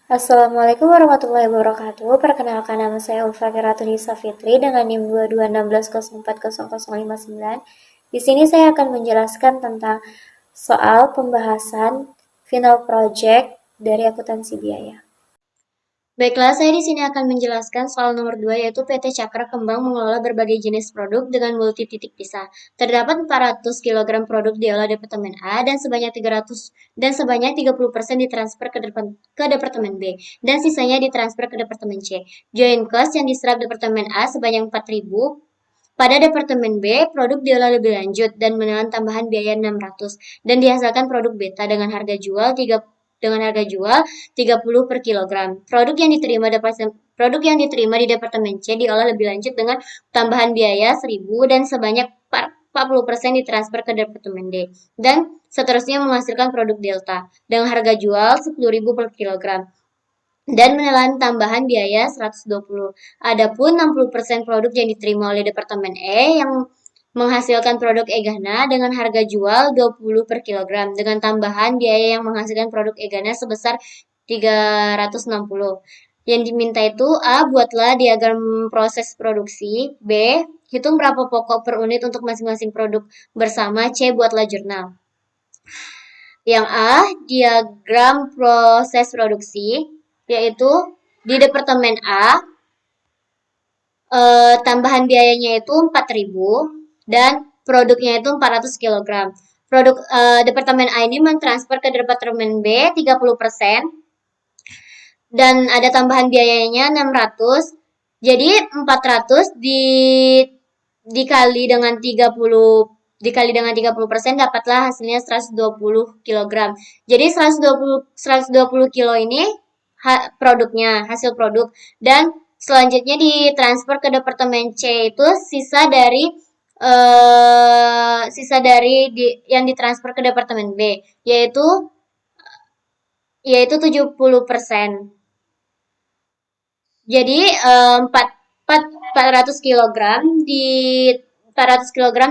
Assalamualaikum warahmatullahi wabarakatuh. Perkenalkan, nama saya Ulfa Kiratunisa Fitri dengan NIM 2216040059. Di sini saya akan menjelaskan tentang soal pembahasan final project dari akuntansi biaya. Baiklah, saya di sini akan menjelaskan soal nomor 2, yaitu PT Cakra Kembang mengelola berbagai jenis produk dengan multi titik pisah. Terdapat 400 kg produk diolah Departemen A dan sebanyak 30% ditransfer ke Departemen B dan sisanya ditransfer ke Departemen C. Joint cost yang diserap Departemen A sebanyak 4.000. Pada Departemen B, produk diolah lebih lanjut dan menelan tambahan biaya 600 dan dihasilkan produk beta dengan harga jual 30 per kilogram. Produk yang diterima di Departemen C diolah lebih lanjut dengan tambahan biaya 1.000 dan sebanyak 40% ditransfer ke Departemen D. Dan seterusnya menghasilkan produk delta dengan harga jual 10.000 per kilogram dan menelan tambahan biaya 120. Adapun 60% produk yang diterima oleh Departemen E yang menghasilkan produk Egana dengan harga jual 20 per kilogram dengan tambahan biaya yang menghasilkan produk Egana sebesar 360. Yang diminta itu A. Buatlah diagram proses produksi. B. Hitung berapa pokok per unit untuk masing-masing produk bersama. C. Buatlah jurnal. Yang A. Diagram proses produksi, yaitu di Departemen A tambahan biayanya itu 4.000 dan produknya itu 400 kg. Produk Departemen A ini mentransfer ke Departemen B 30% dan ada tambahan biayanya 600. Jadi 400 dikali dengan 30% dapatlah hasilnya 120 kg. Jadi 120 kilo ini produknya, hasil produk, dan selanjutnya ditransfer ke Departemen C itu sisa dari yang ditransfer ke Departemen B, yaitu 70%. Jadi 400 kg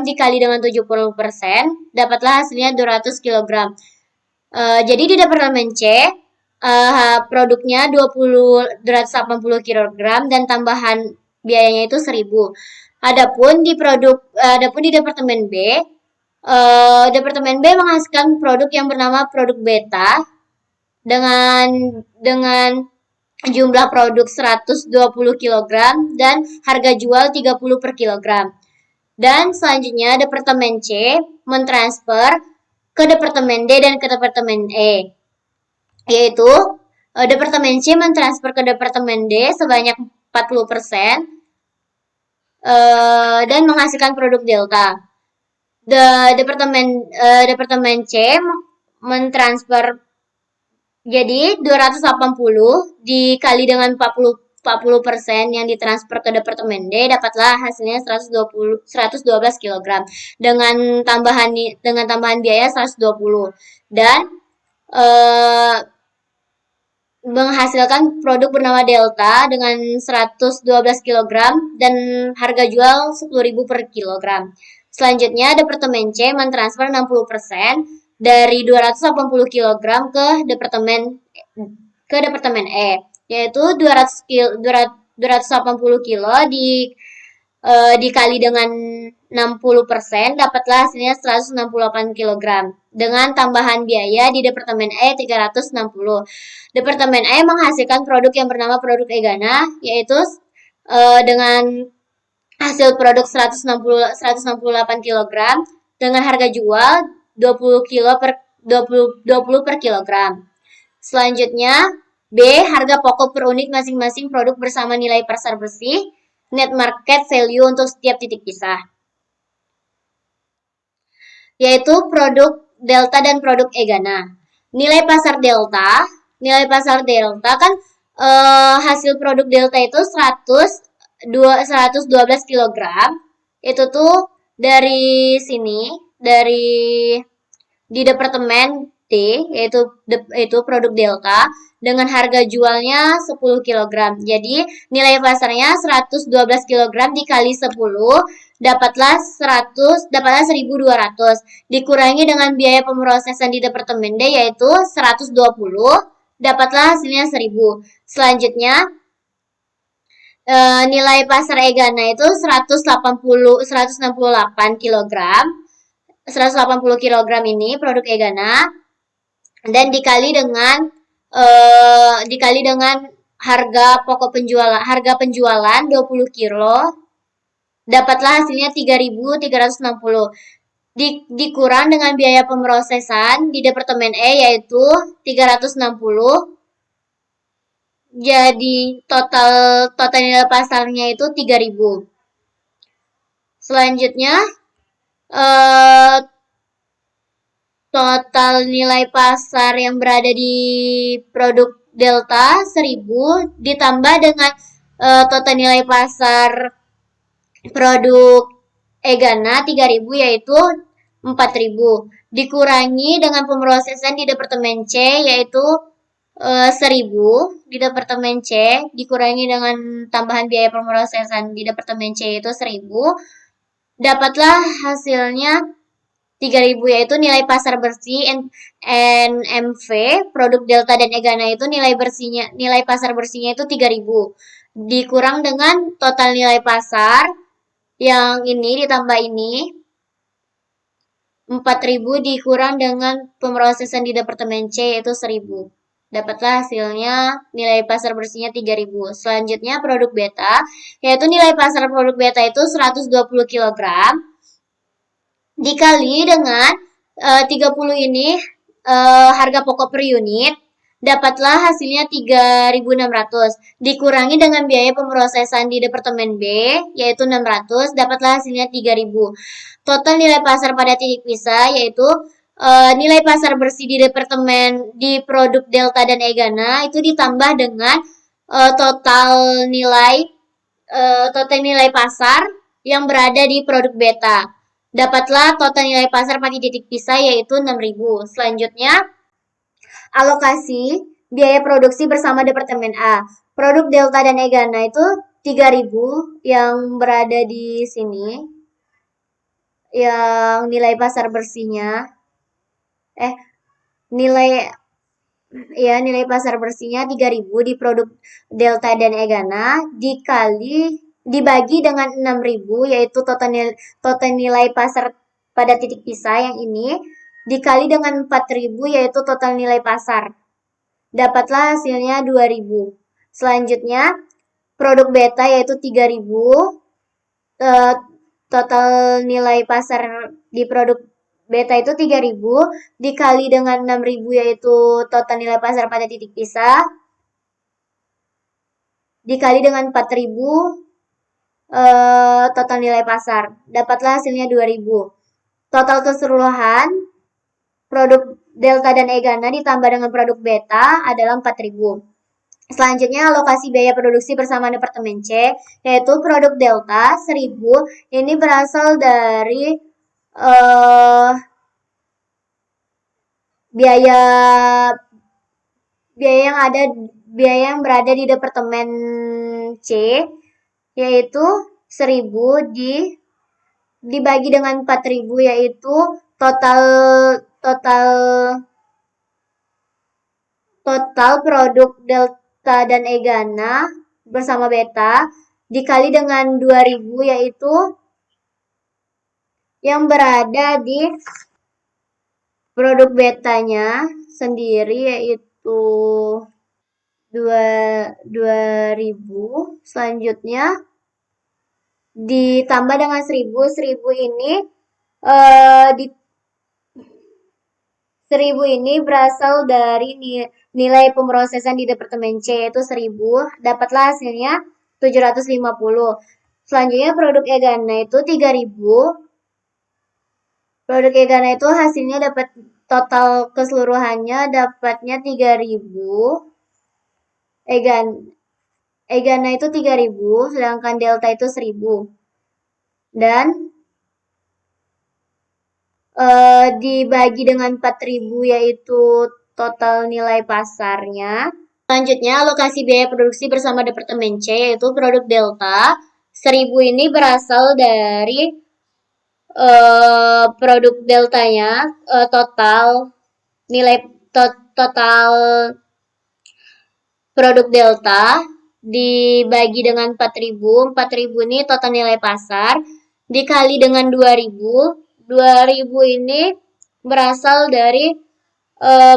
dikali dengan 70% dapatlah hasilnya 200 kg. Jadi di Departemen C produknya 280 kg dan tambahan biayanya itu 1.000. Adapun di Departemen B, Departemen B menghasilkan produk yang bernama produk beta dengan jumlah produk 120 kg dan harga jual 30 per kilogram. Dan selanjutnya Departemen C mentransfer ke Departemen D dan ke Departemen E, yaitu Departemen C mentransfer ke Departemen D sebanyak 40% dan menghasilkan produk delta. Departemen C mentransfer, jadi 280 dikali dengan 40% yang ditransfer ke Departemen D dapatlah hasilnya 112 kg dengan tambahan biaya 120 dan menghasilkan produk bernama Delta dengan 112 kg dan harga jual 10.000 per kilogram. Selanjutnya Departemen C mentransfer 60% dari 280 kg ke Departemen E, yaitu 280 kilo dikali dengan 60% dapatlah hasilnya 168 kg dengan tambahan biaya di Departemen E 360. Departemen E menghasilkan produk yang bernama produk Egana, yaitu dengan hasil produk 168 kg dengan harga jual 20 per kilogram. Selanjutnya B. Harga pokok per unit masing-masing produk bersama nilai pasar bersih, net market value untuk setiap titik pisah, yaitu produk delta dan produk Egana. Nilai pasar delta kan hasil produk delta itu 112 kg. Itu tuh dari sini, di Departemen D, yaitu produk delta dengan harga jualnya 10 kg. Jadi nilai pasarnya 112 kg dikali 10 dapatlah 1.200 dikurangi dengan biaya pemrosesan di Departemen D, yaitu 120 dapatlah hasilnya 1000. Selanjutnya nilai pasar Egana itu 168 kilogram. 180 kilogram ini produk Egana dan dikali dengan harga penjualan 20 kilo, dapatlah hasilnya 3.360. Dikurang dengan biaya pemrosesan di Departemen E yaitu 360. Jadi total total nilai pasarnya itu 3.000. Selanjutnya eh, total nilai pasar yang berada di produk Delta 1.000 ditambah dengan total nilai pasar produk Egana 3.000 yaitu 4.000. Dikurangi dengan pemrosesan di Departemen C yaitu 1.000 di Departemen C, dikurangi dengan tambahan biaya pemrosesan di Departemen C yaitu 1.000. Dapatlah hasilnya 3.000 yaitu nilai pasar bersih NMV produk Delta dan Egana itu nilai pasar bersihnya itu 3.000. Dikurang dengan total nilai pasar yang ini ditambah ini 4.000 dikurang dengan pemrosesan di Departemen C yaitu 1.000. Dapatlah hasilnya nilai pasar bersihnya 3.000. Selanjutnya produk beta, yaitu nilai pasar produk beta itu 120 kilogram dikali dengan 30 ini harga pokok per unit, dapatlah hasilnya 3.600. Dikurangi dengan biaya pemrosesan di Departemen B yaitu 600, dapatlah hasilnya 3.000. Total nilai pasar pada titik pisah yaitu nilai pasar bersih di Departemen di produk Delta dan Egana itu ditambah dengan total nilai pasar yang berada di produk beta. Dapatlah total nilai pasar pada titik pisah yaitu 6.000. Selanjutnya alokasi biaya produksi bersama Departemen A. Produk Delta dan Egana itu 3.000 yang berada di sini. Yang nilai pasar bersihnya nilai nilai pasar bersihnya 3.000 di produk Delta dan Egana dibagi dengan 6.000 yaitu total nilai pasar pada titik pisah yang ini dikali dengan 4.000 yaitu total nilai pasar. Dapatlah hasilnya 2.000. Selanjutnya produk beta yaitu 3.000 total nilai pasar di produk beta itu 3.000 dikali dengan 6.000 yaitu total nilai pasar pada titik pisah dikali dengan 4.000 total nilai pasar. Dapatlah hasilnya 2.000. Total keseluruhan produk Delta dan Egana ditambah dengan produk beta adalah 4.000. Selanjutnya alokasi biaya produksi bersama Departemen C yaitu produk Delta 1.000 ini berasal dari biaya yang berada di Departemen C yaitu 1.000 dibagi dengan 4.000 yaitu total produk Delta dan Egana bersama beta dikali dengan 2.000 yaitu yang berada di produk betanya sendiri yaitu 2.000. Selanjutnya ditambah dengan 1.000. 1.000 ini 1.000 ini berasal dari nilai pemrosesan di Departemen C yaitu 1.000. Dapatlah hasilnya 750. Selanjutnya produk Egana itu 3.000. Produk Egana itu hasilnya dapat total keseluruhannya dapatnya 3.000. Egana itu 3.000 sedangkan Delta itu 1.000. Dan dibagi dengan 4.000 yaitu total nilai pasarnya. Selanjutnya alokasi biaya produksi bersama Departemen C yaitu produk Delta 1.000 ini berasal dari produk deltanya total produk delta dibagi dengan 4.000. 4.000 ini total nilai pasar dikali dengan 2.000. 2.000 ini berasal dari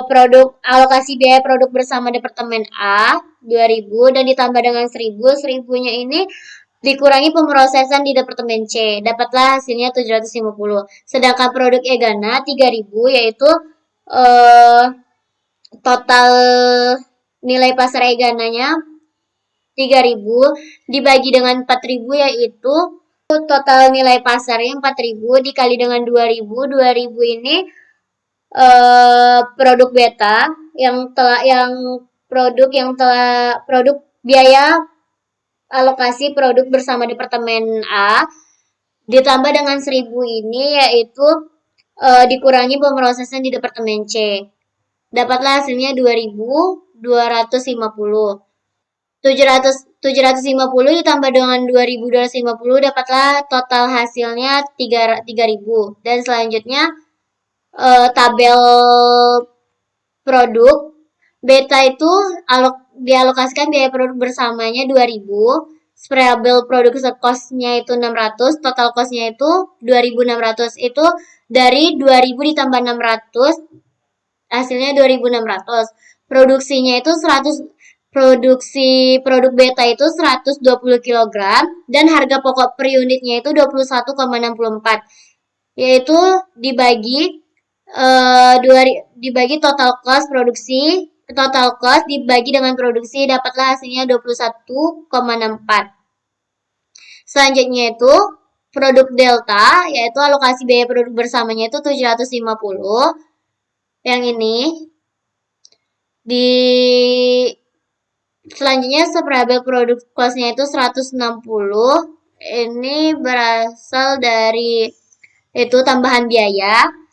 produk alokasi biaya produk bersama Departemen A 2.000 dan ditambah dengan 1.000. 1.000-nya ini dikurangi pemrosesan di Departemen C. Dapatlah hasilnya 750. Sedangkan produk Egana 3.000 yaitu eh, total nilai pasar Egananya 3.000 dibagi dengan 4.000 yaitu total nilai pasarnya 4.000 dikali dengan 2.000. 2.000 ini produk beta produk biaya alokasi produk bersama Departemen A ditambah dengan 1.000 ini yaitu dikurangi pemrosesan di Departemen C. Dapatlah hasilnya 2.250. 750 ditambah dengan 2.250 dapatlah total hasilnya 3.000. Dan selanjutnya tabel produk beta itu dialokasikan biaya produk bersamanya 2.000, variabel produk cost-nya itu 600, total cost-nya itu 2.600. Itu dari 2.000 ditambah 600 hasilnya 2.600. Produksinya itu 100, produksi produk beta itu 120 kg dan harga pokok per unitnya itu 21,64, yaitu dibagi dibagi total cost dibagi dengan produksi dapatlah hasilnya 21,64. Selanjutnya itu produk delta yaitu alokasi biaya produk bersamanya itu 750. Yang ini di selanjutnya variabel produk cost-nya itu 160. Ini berasal dari itu tambahan biaya.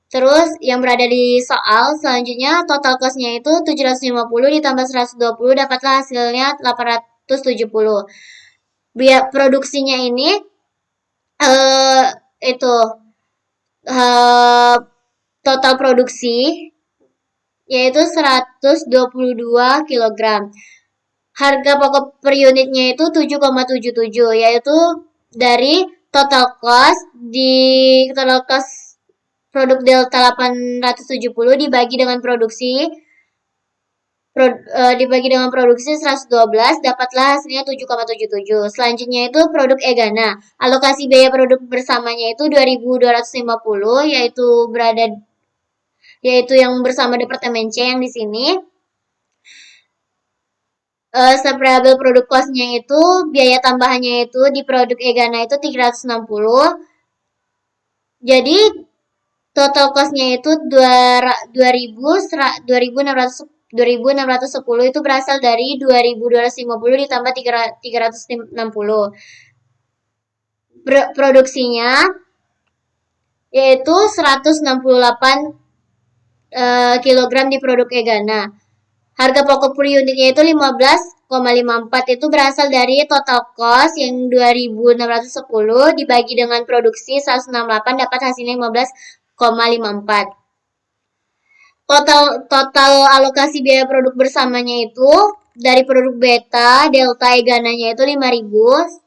Terus yang berada di soal selanjutnya total cost-nya itu 750 ditambah 120 dapatlah hasilnya 870. Biaya produksinya ini eh itu total produksi yaitu 122 kg. Harga pokok per unitnya itu 7,77 yaitu dari total cost produk delta 870 dibagi dengan produksi 112 dapatlah hasilnya 7,77. Selanjutnya itu produk Egana. Alokasi biaya produk bersamanya itu 2.250 yaitu yang bersama Departemen C yang di sini. Variabel produk cost-nya itu biaya tambahannya itu di produk Egana itu 360. Jadi total cost-nya itu 2.610 itu berasal dari 2.250 ditambah 360. Produksinya yaitu 168 kg di produk Egana. Harga pokok per unitnya itu 15,54 itu berasal dari total cost yang 2.610 dibagi dengan produksi 168 dapat hasilnya 15,54. Total alokasi biaya produk bersamanya itu dari produk beta, delta, egananya itu 5.000,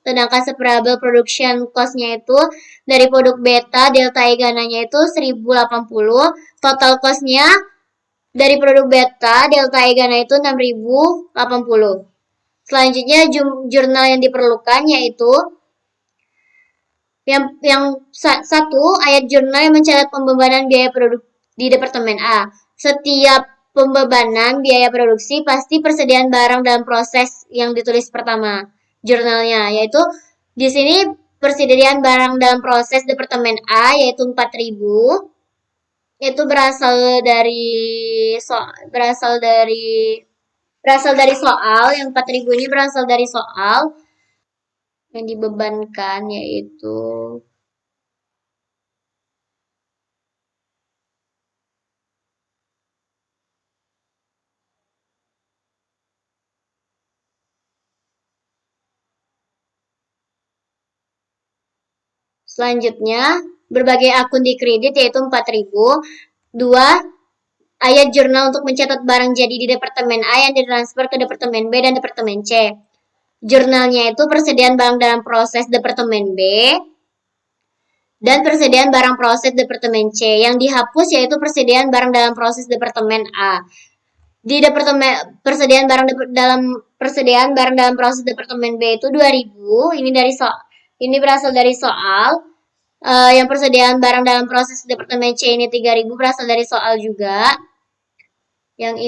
sedangkan variabel production cost-nya itu dari produk beta, delta, egananya itu 1.080, total cost-nya dari produk beta, delta, egana itu 6.080. Selanjutnya jurnal yang diperlukan yaitu yang satu ayat jurnal yang mencatat pembebanan biaya produk di Departemen A. Setiap pembebanan biaya produksi pasti persediaan barang dalam proses yang ditulis pertama jurnalnya, yaitu di sini persediaan barang dalam proses Departemen A yaitu 4.000, itu berasal dari soal yang 4.000 ini berasal dari soal yang dibebankan yaitu selanjutnya berbagai akun di kredit yaitu 4.000. 2 ayat jurnal untuk mencatat barang jadi di Departemen A yang ditransfer ke Departemen B dan Departemen C. Jurnalnya itu persediaan barang dalam proses Departemen B dan persediaan barang proses Departemen C. Yang dihapus yaitu persediaan barang dalam proses Departemen A. Di Departemen persediaan barang dalam proses Departemen B itu 2000. Ini berasal dari soal. Yang persediaan barang dalam proses Departemen C ini 3000 berasal dari soal juga. Yang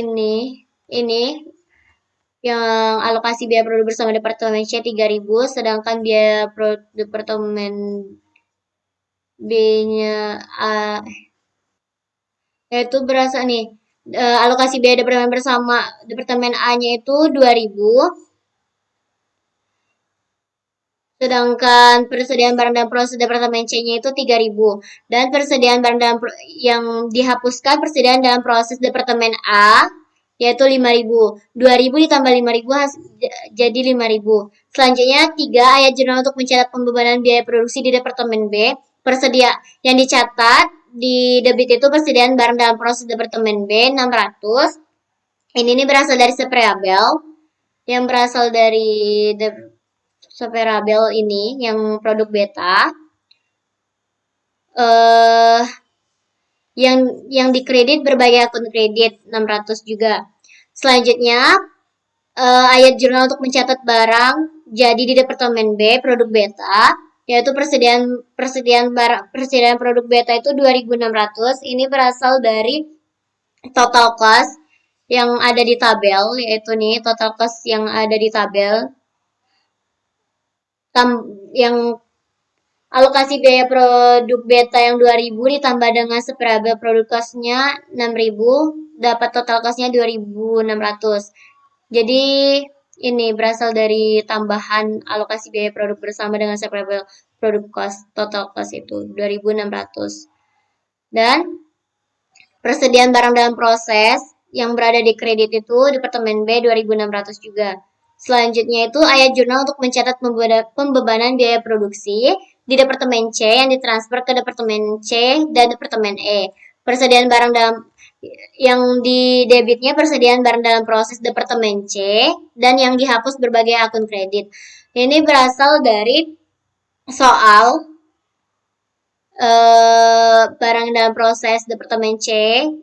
ini yang alokasi biaya produk bersama Departemen C 3000, sedangkan biaya Departemen B-nya yaitu berasal nih, alokasi biaya Departemen bersama Departemen A-nya itu 2000, sedangkan persediaan barang dalam proses Departemen C-nya itu 3000, dan persediaan barang dalam yang dihapuskan persediaan dalam proses Departemen A yaitu 5000. 2000 ditambah 5000 jadi 5000. Selanjutnya 3 ayat jurnal untuk mencatat pembebanan biaya produksi di Departemen B. Yang dicatat di debit itu persediaan barang dalam proses Departemen B 600. Ini berasal dari Seprabel, yang berasal dari Seprabel ini yang produk beta. Yang dikredit berbagai akun kredit 600 juga. Selanjutnya ayat jurnal untuk mencatat barang jadi di Departemen B produk beta, yaitu persediaan produk beta itu 2600. Ini berasal dari total cost yang ada di tabel, yaitu nih total cost yang ada di tabel. Yang alokasi biaya produk beta yang 2000 ditambah dengan seperabel produk costnya 6000, dapat total costnya 2600. Jadi ini berasal dari tambahan alokasi biaya produk bersama dengan seperabel produk cost, total cost itu 2600. Dan persediaan barang dalam proses yang berada di kredit itu Departemen B 2600 juga. Selanjutnya itu ayat jurnal untuk mencatat pembebanan biaya produksi di Departemen C yang ditransfer ke Departemen C dan Departemen E. Persediaan barang dalam yang di debitnya persediaan barang dalam proses Departemen C dan yang dihapus berbagai akun kredit. Ini berasal dari soal barang dalam proses Departemen C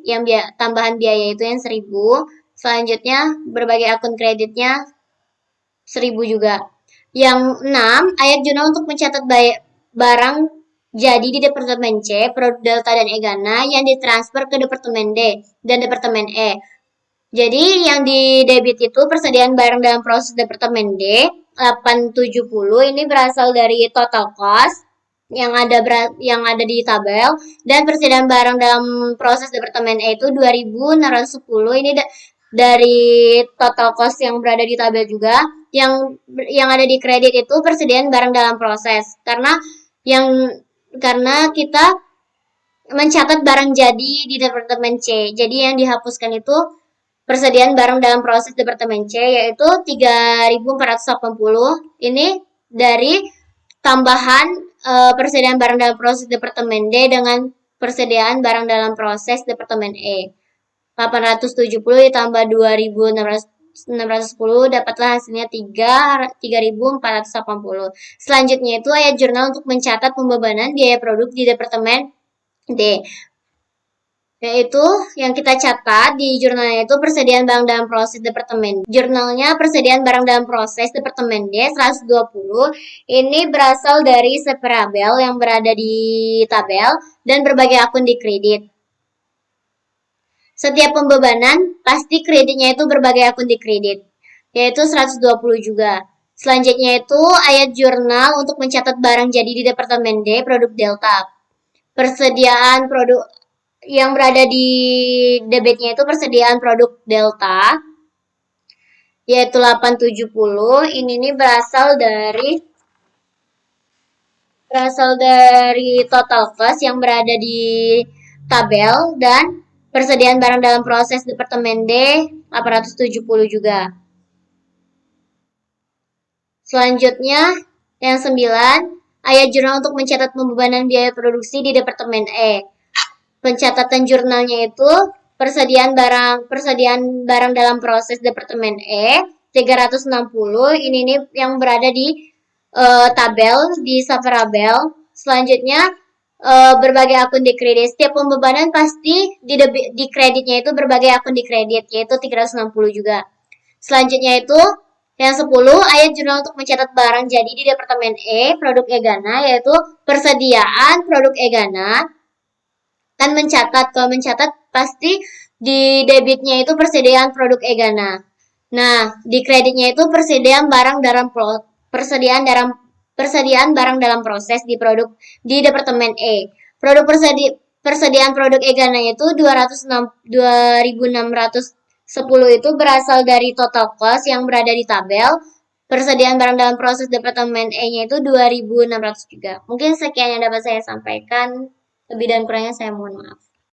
yang tambahan biaya itu yang 1000. Selanjutnya berbagai akun kreditnya 1000 juga. Yang 6, ayat jurnal untuk mencatat barang jadi di Departemen C, produk Delta dan Egana yang ditransfer ke Departemen D dan Departemen E. Jadi yang di debit itu persediaan barang dalam proses Departemen D 870, ini berasal dari total cost yang ada di tabel, dan persediaan barang dalam proses Departemen E itu 2610, ini dari total cost yang berada di tabel juga. Yang ada di kredit itu persediaan barang dalam proses, karena kita mencatat barang jadi di Departemen C. Jadi yang dihapuskan itu persediaan barang dalam proses Departemen C, yaitu 3480. Ini dari tambahan persediaan barang dalam proses Departemen D dengan persediaan barang dalam proses Departemen E. 870 ditambah 2610 dapatlah hasilnya 3480. Selanjutnya itu ayat jurnal untuk mencatat pembebanan biaya produk di Departemen D. Yaitu yang kita catat di jurnalnya itu persediaan barang dalam proses Departemen. Jurnalnya persediaan barang dalam proses Departemen D 120. Ini berasal dari seperabel yang berada di tabel dan berbagai akun di kredit. Setiap pembebanan pasti kreditnya itu berbagai akun di kredit, yaitu 120 juga. Selanjutnya itu ayat jurnal untuk mencatat barang jadi di Departemen D produk Delta. Persediaan produk yang berada di debitnya itu persediaan produk Delta, yaitu 870. Ini berasal dari total cost yang berada di tabel, dan persediaan barang dalam proses Departemen D 870 juga. Selanjutnya yang 9, ayat jurnal untuk mencatat pembebanan biaya produksi di Departemen E. Pencatatan jurnalnya itu persediaan barang dalam proses Departemen E 360. Ini nih yang berada di tabel di Saverabel. Selanjutnya berbagai akun di kredit. Setiap pembebanan pasti di kreditnya itu berbagai akun di kredit, yaitu 360 juga. Selanjutnya itu yang 10, ayat jurnal untuk mencatat barang jadi di Departemen E, produk Egana, yaitu persediaan produk Egana. Kan mencatat, kalau mencatat pasti di debitnya itu persediaan produk Egana. Nah, di kreditnya itu persediaan barang dalam proses di produk di Departemen E. Persediaan produk Egana itu 2.610 itu berasal dari total cost yang berada di tabel. Persediaan barang dalam proses Departemen E-nya itu 2.600 juga. Mungkin sekian yang dapat saya sampaikan. Lebih dan kurangnya saya mohon maaf.